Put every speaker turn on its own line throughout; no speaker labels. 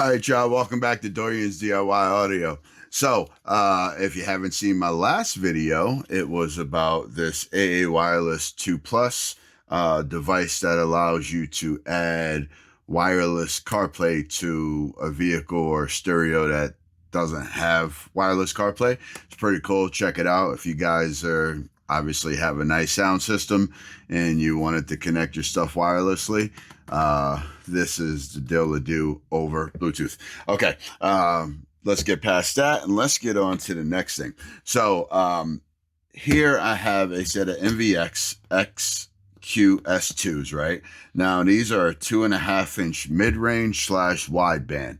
All right, y'all. Welcome back to Doriansdiyaudio audio. So, if you haven't seen my last video, it was about this AA Wireless 2 Plus device that allows you to add wireless CarPlay to a vehicle or stereo that doesn't have wireless CarPlay. It's pretty cool. Check it out. If you guys are obviously have a nice sound system and you wanted to connect your stuff wirelessly, this is the deal to do over Bluetooth. Okay, let's get past that and let's get on to the next thing. So here I have a set of NVX XQS2s, right? Now these are 2.5-inch mid-range / wideband.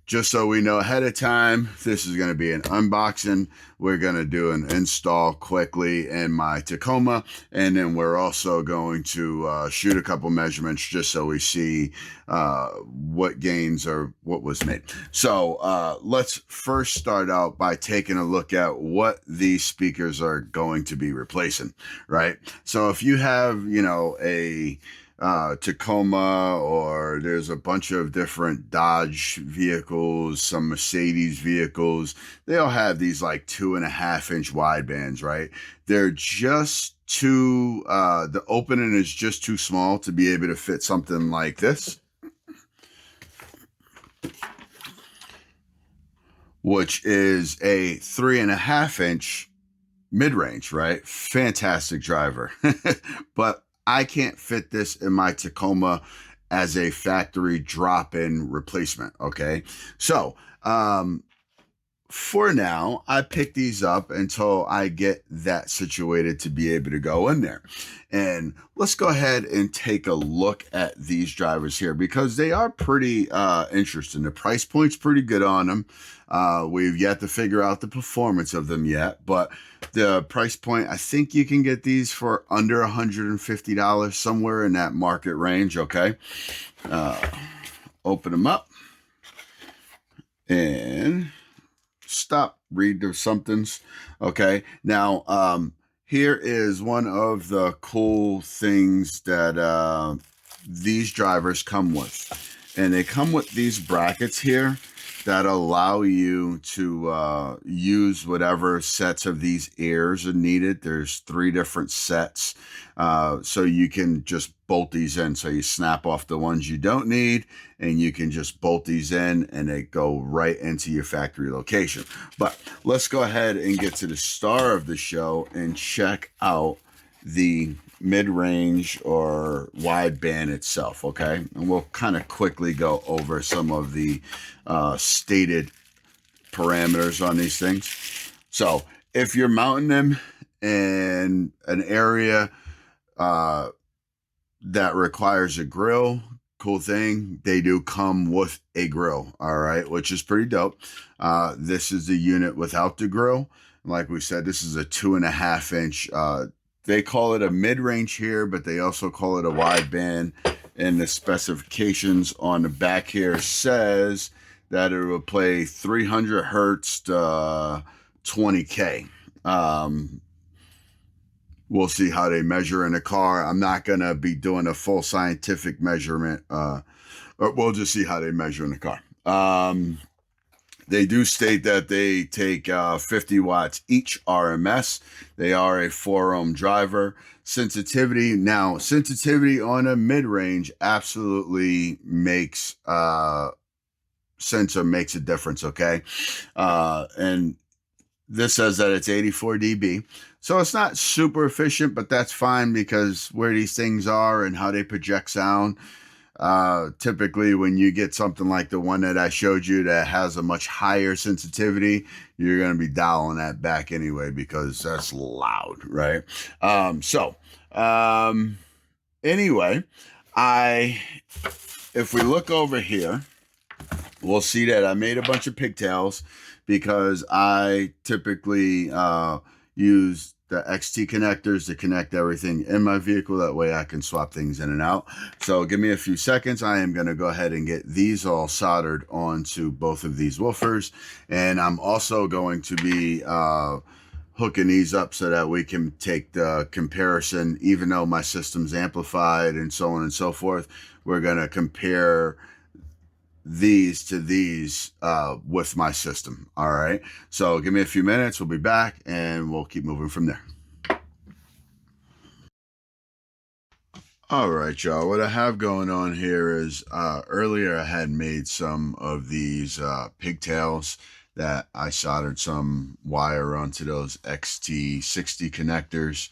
Just so we know ahead of time, this is going to be an unboxing. We're going to do an install quickly in my Tacoma, and then we're also going to shoot a couple measurements just so we see what gains or what was made. So let's first start out by taking a look at what these speakers are going to be replacing, right? So if you have, you know, a Tacoma, or there's a bunch of different Dodge vehicles, some Mercedes vehicles, they all have these like 2.5-inch widebands, right? They're just too, the opening is just too small to be able to fit something like this, which is a 3.5-inch mid-range, right? Fantastic driver. But I can't fit this in my Tacoma as a factory drop-in replacement, okay? So, for now, I pick these up until I get that situated to be able to go in there. And let's go ahead and take a look at these drivers here because they are pretty interesting. The price point's pretty good on them. We've yet to figure out the performance of them yet, but the price point, I think you can get these for under $150, somewhere in that market range, okay? Open them up and stop, read the somethings, okay? Now, here is one of the cool things that these drivers come with. And they come with these brackets here that allow you to use whatever sets of these ears are needed. There's 3 different sets, so you can just bolt these in. So you snap off the ones you don't need, and you can just bolt these in, and they go right into your factory location. But let's go ahead and get to the star of the show and check out the mid-range or wideband itself, okay? And we'll kind of quickly go over some of the stated parameters on these things. So if you're mounting them in an area that requires a grill, cool thing, they do come with a grill, all right, which is pretty dope. This is the unit without the grill. Like we said, this is a 2.5-inch. They call it a mid-range here, but they also call it a wideband. And the specifications on the back here says that it will play 300 hertz to 20K. We'll see how they measure in the car. I'm not going to be doing a full scientific measurement. We'll just see how they measure in the car. They do state that they take 50 watts each RMS. They are a 4-ohm driver. Sensitivity. Now, sensitivity on a mid-range absolutely makes sense or makes a difference, okay? And this says that it's 84 dB. So it's not super efficient, but that's fine because where these things are and how they project sound, typically when you get something like the one that I showed you that has a much higher sensitivity, you're going to be dialing that back anyway because that's loud, right? Anyway, if we look over here, we'll see that I made a bunch of pigtails because I typically use the XT connectors to connect everything in my vehicle. That way I can swap things in and out. So give me a few seconds. I am going to go ahead and get these all soldered onto both of these woofers. And I'm also going to be hooking these up so that we can take the comparison, even though my system's amplified and so on and so forth. We're going to compare these to these with my system. All right. So give me a few minutes. We'll be back and we'll keep moving from there. All right, y'all. What I have going on here is earlier I had made some of these pigtails that I soldered some wire onto those XT60 connectors.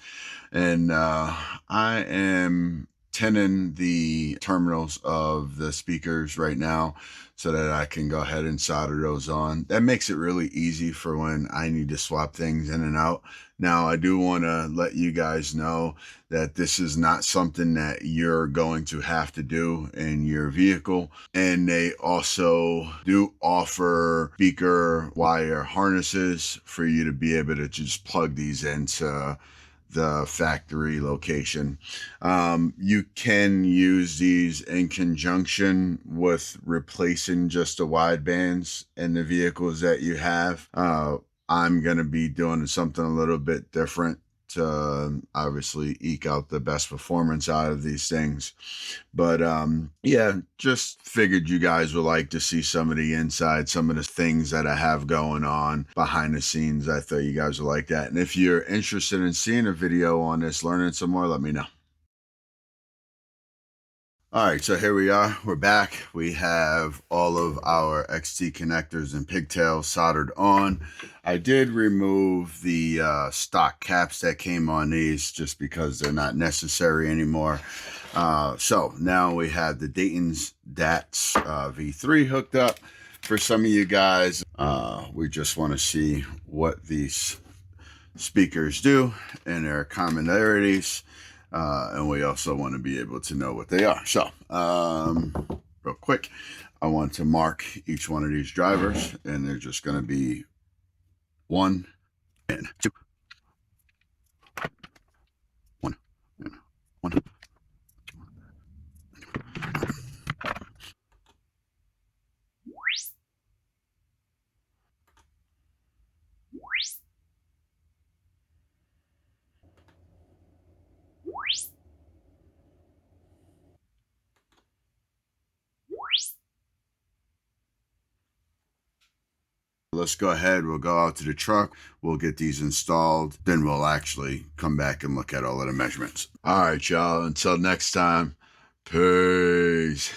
And I am tinning the terminals of the speakers right now so that I can go ahead and solder those on. That makes it really easy for when I need to swap things in and out. Now, I do want to let you guys know that this is not something that you're going to have to do in your vehicle. And they also do offer speaker wire harnesses for you to be able to just plug these into the factory location. You can use these in conjunction with replacing just the wide bands in the vehicles that you have. I'm going to be doing something a little bit different to obviously eke out the best performance out of these things. But yeah, just figured you guys would like to see some of the inside, some of the things that I have going on behind the scenes. I thought you guys would like that. And if you're interested in seeing a video on this, learning some more, let me know. All right, so here we are. We're back. We have all of our XT connectors and pigtails soldered on. I did remove the stock caps that came on these just because they're not necessary anymore. So now we have the Dayton's DATS V3 hooked up. For some of you guys, we just want to see what these speakers do and their commonalities. And we also want to be able to know what they are. So, real quick, I want to mark each one of these drivers, and they're just going to be 1 and 2. 1 and 1. Let's go ahead. We'll go out to the truck. We'll get these installed. Then we'll actually come back and look at all of the measurements. All right, y'all. Until next time, peace.